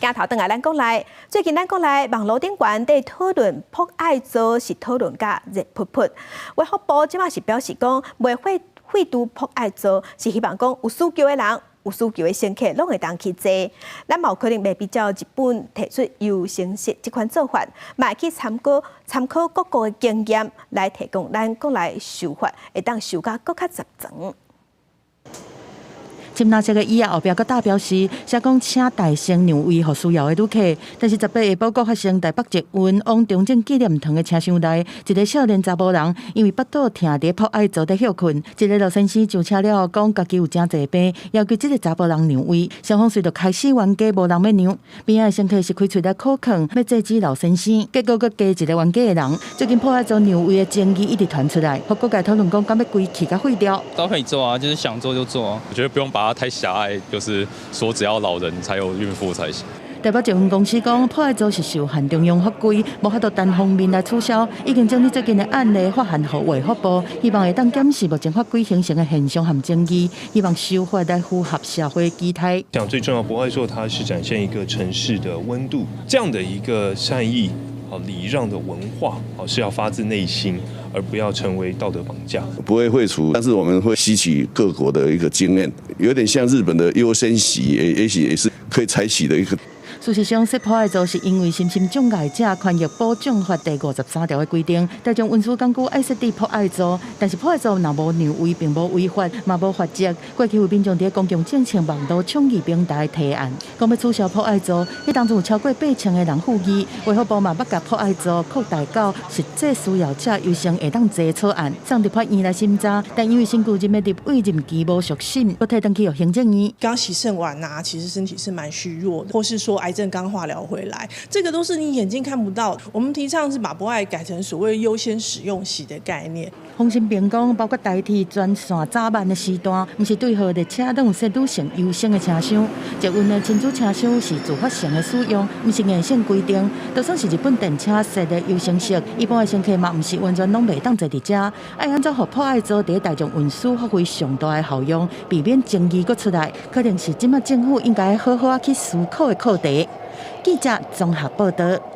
镜头转来咱国内，最近咱国内网络顶悬在讨论博爱座是讨论甲热噗噗。卫福部即马是表示讲，袂废除博爱座，是希望讲有需求的人、有需求的乘客拢会当去坐。咱嘛有可能袂比较日本提出优先式这款做法，嘛会去参考各国的经验来提供咱国内修法，会当修甲更较十全。金纳这个医院后壁阁大标示，写讲请大声让位予需要的旅客。但是18下晡阁发生台北捷运往中正纪念堂的车厢内，一个少年查甫人因为腹肚疼伫博爱座伫休困，一个老先生上车了后讲家己有真济病，要求这个查甫人让位。双方随着开始冤家，无人要让。边仔的乘客是开喙来口抗，要制止老先生，结果阁加一个冤家的人。最近博爱座让位的争议一直传出来，各界讨论讲，敢要规气甲废掉？都可以做啊，就是想做就做啊。我觉得不用把它太狭隘，就是说只要老人才有孕妇才行。台北捷运公司讲，博爱座是受限中央法规，无法度单方面来取消。已经将你最近的案例发函予卫福部，希望会当检视目前法规形成的现象和争议，希望修法来符合社会期待。讲最重要，博爱座它是展现一个城市的温度，这样的一个善意、礼让的文化，是要发自内心，而不要成为道德绑架。不会废除，但是我们会吸取各国的一个经验，有点像日本的优先席，也许也是可以采取的一个。事实上，设博爱座是因为身心障碍者权益保障法第53条的规定，大众运输工具爱设置博爱座，但是博爱座若无让位，并无违法，嘛无罚则。过去有民众伫公共政策网络倡议平台提案，讲要取消博爱座，迄当中有超过8000个人附议。卫福部嘛要甲博爱座扩大到实际需要者优先会当坐草案，送入法院来审查，但因为身故人的入位任期无属审，要提登去有行政院。刚洗肾完其实身体是蛮虚弱的，或是说癌症刚化疗回来，这个都是你眼睛看不到。我们提倡是把博爱改成所谓优先使用席的概念。风声并讲，包括代替专线早晚的时段，毋是对号列车拢有设女性优先的车厢。捷运的亲子车厢是自发性的使用，毋是硬性规定。就算是日本电车设的优先式，一般的乘客嘛毋是完全拢袂当坐伫遮，爱安怎互博爱座伫大众运输发挥上大的效用，避免争议佫出来，可能是即马政府应该好好去思考的课题。记者综合报道。